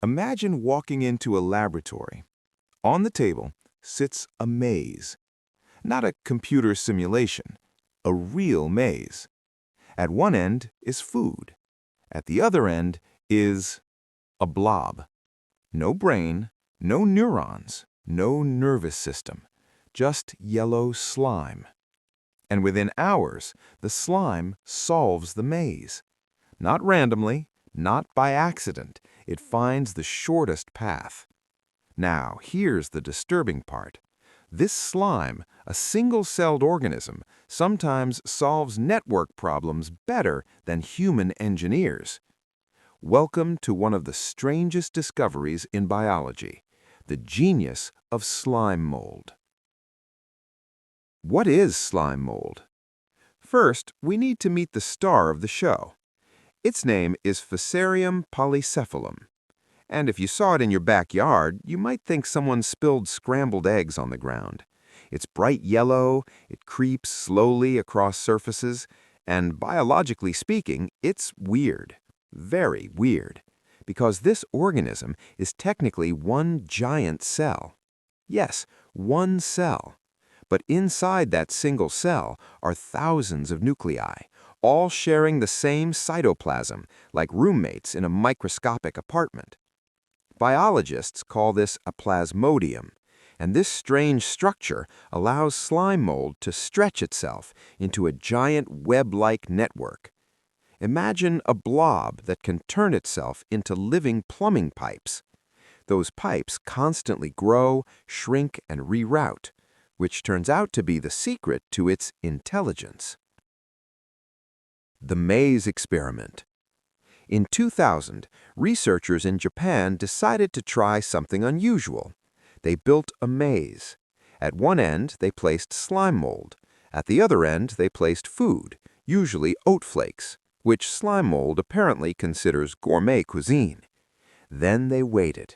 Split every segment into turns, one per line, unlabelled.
Imagine walking into a laboratory. On the table sits a maze. Not a computer simulation, a real maze. At one end is food. At the other end is a blob. No brain, no neurons, no nervous system, just yellow slime. And within hours, the slime solves the maze. Not randomly, not by accident, it finds the shortest path. Now, here's the disturbing part. This slime, a single-celled organism, sometimes solves network problems better than human engineers. Welcome to one of the strangest discoveries in biology, the genius of slime mold. What is slime mold? First, we need to meet the star of the show. Its name is Physarum polycephalum. And if you saw it in your backyard, you might think someone spilled scrambled eggs on the ground. It's bright yellow, it creeps slowly across surfaces, and biologically speaking, it's weird. Very weird. Because this organism is technically one giant cell. Yes, one cell. But inside that single cell are thousands of nuclei, all sharing the same cytoplasm, like roommates in a microscopic apartment. Biologists call this a plasmodium, and this strange structure allows slime mold to stretch itself into a giant web-like network. Imagine a blob that can turn itself into living plumbing pipes. Those pipes constantly grow, shrink, and reroute, which turns out to be the secret to its intelligence. The maze experiment. In 2000, researchers in Japan decided to try something unusual. They built a maze. At one end, they placed slime mold. At the other end, they placed food, usually oat flakes, which slime mold apparently considers gourmet cuisine. Then they waited.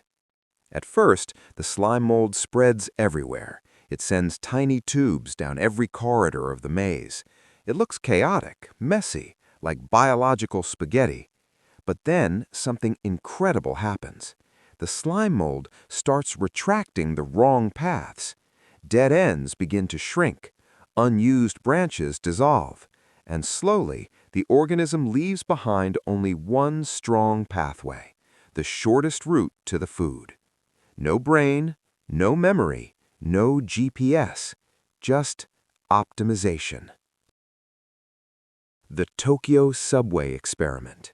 At first, the slime mold spreads everywhere. It sends tiny tubes down every corridor of the maze. It looks chaotic, messy, like biological spaghetti. But then something incredible happens. The slime mold starts retracting the wrong paths. Dead ends begin to shrink. Unused branches dissolve. And slowly, the organism leaves behind only one strong pathway, the shortest route to the food. No brain, no memory, no GPS, just optimization. The Tokyo subway experiment.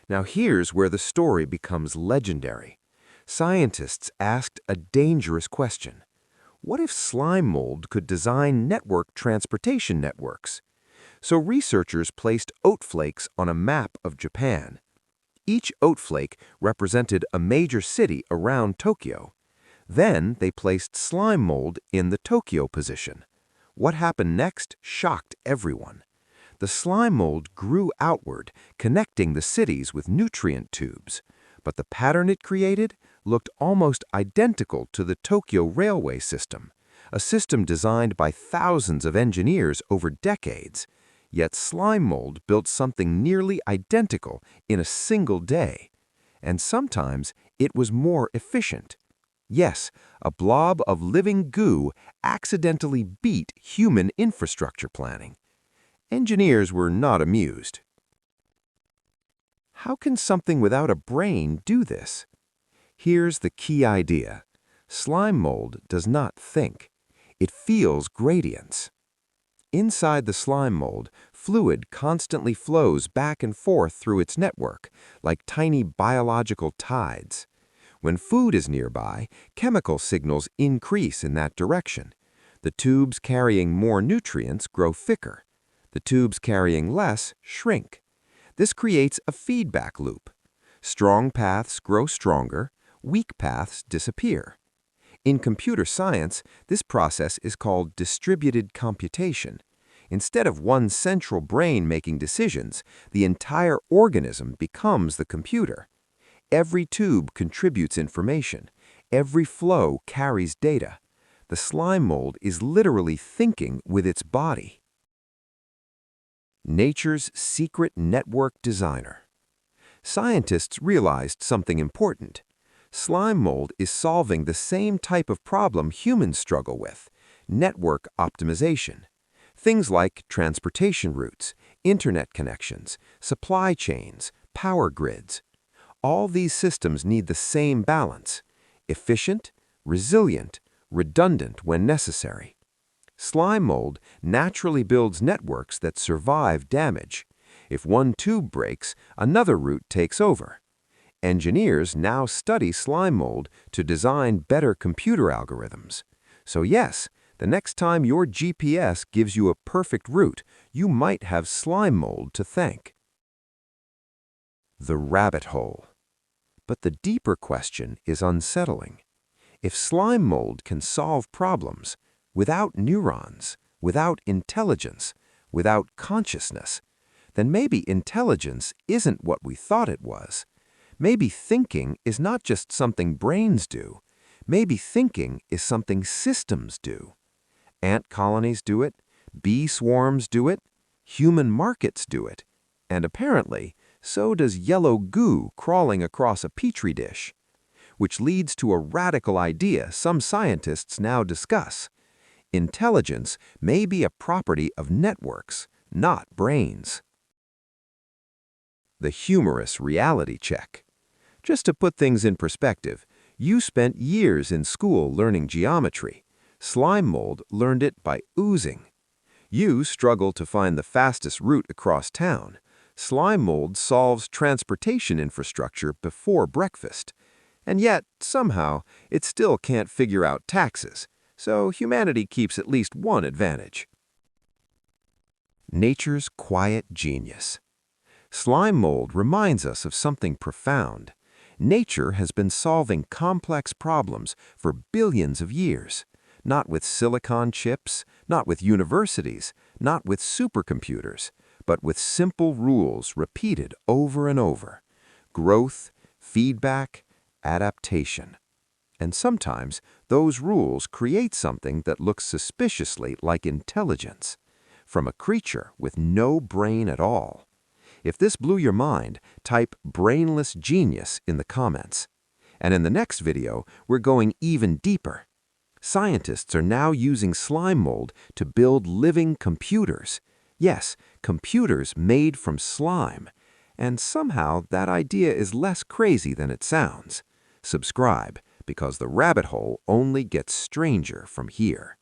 Now here's where the story becomes legendary. Scientists asked a dangerous question. What if slime mold could design network transportation networks? So researchers placed oat flakes on a map of Japan. Each oat flake represented a major city around Tokyo. Then they placed slime mold in the Tokyo position. What happened next shocked everyone. The slime mold grew outward, connecting the cities with nutrient tubes. But the pattern it created looked almost identical to the Tokyo railway system, a system designed by thousands of engineers over decades. Yet slime mold built something nearly identical in a single day. And sometimes it was more efficient. Yes, a blob of living goo accidentally beat human infrastructure planning. Engineers were not amused. How can something without a brain do this? Here's the key idea. Slime mold does not think. It feels gradients. Inside the slime mold, fluid constantly flows back and forth through its network, like tiny biological tides. When food is nearby, chemical signals increase in that direction. The tubes carrying more nutrients grow thicker. The tubes carrying less shrink. This creates a feedback loop. Strong paths grow stronger, weak paths disappear. In computer science, this process is called distributed computation. Instead of one central brain making decisions, the entire organism becomes the computer. Every tube contributes information. Every flow carries data. The slime mold is literally thinking with its body. Nature's secret network designer. Scientists realized something important. Slime mold is solving the same type of problem humans struggle with: network optimization. Things like transportation routes, internet connections, supply chains, power grids. All these systems need the same balance: efficient, resilient, redundant when necessary. Slime mold naturally builds networks that survive damage. If one tube breaks, another route takes over. Engineers now study slime mold to design better computer algorithms. So yes, the next time your GPS gives you a perfect route, you might have slime mold to thank. The rabbit hole. But the deeper question is unsettling. If slime mold can solve problems without neurons, without intelligence, without consciousness, then maybe intelligence isn't what we thought it was. Maybe thinking is not just something brains do. Maybe thinking is something systems do. Ant colonies do it, bee swarms do it, human markets do it, and apparently, so does yellow goo crawling across a petri dish. Which leads to a radical idea some scientists now discuss. Intelligence may be a property of networks, not brains. The humorous reality check. Just to put things in perspective, you spent years in school learning geometry. Slime mold learned it by oozing. You struggle to find the fastest route across town. Slime mold solves transportation infrastructure before breakfast. And yet, somehow, it still can't figure out taxes. So humanity keeps at least one advantage. Nature's quiet genius. Slime mold reminds us of something profound. Nature has been solving complex problems for billions of years. Not with silicon chips, not with universities, not with supercomputers, but with simple rules repeated over and over. Growth, feedback, adaptation. And sometimes those rules create something that looks suspiciously like intelligence, from a creature with no brain at all. If this blew your mind, type "brainless genius" in the comments. And in the next video, we're going even deeper. Scientists are now using slime mold to build living computers. Yes, computers made from slime. And somehow that idea is less crazy than it sounds. Subscribe, because the rabbit hole only gets stranger from here.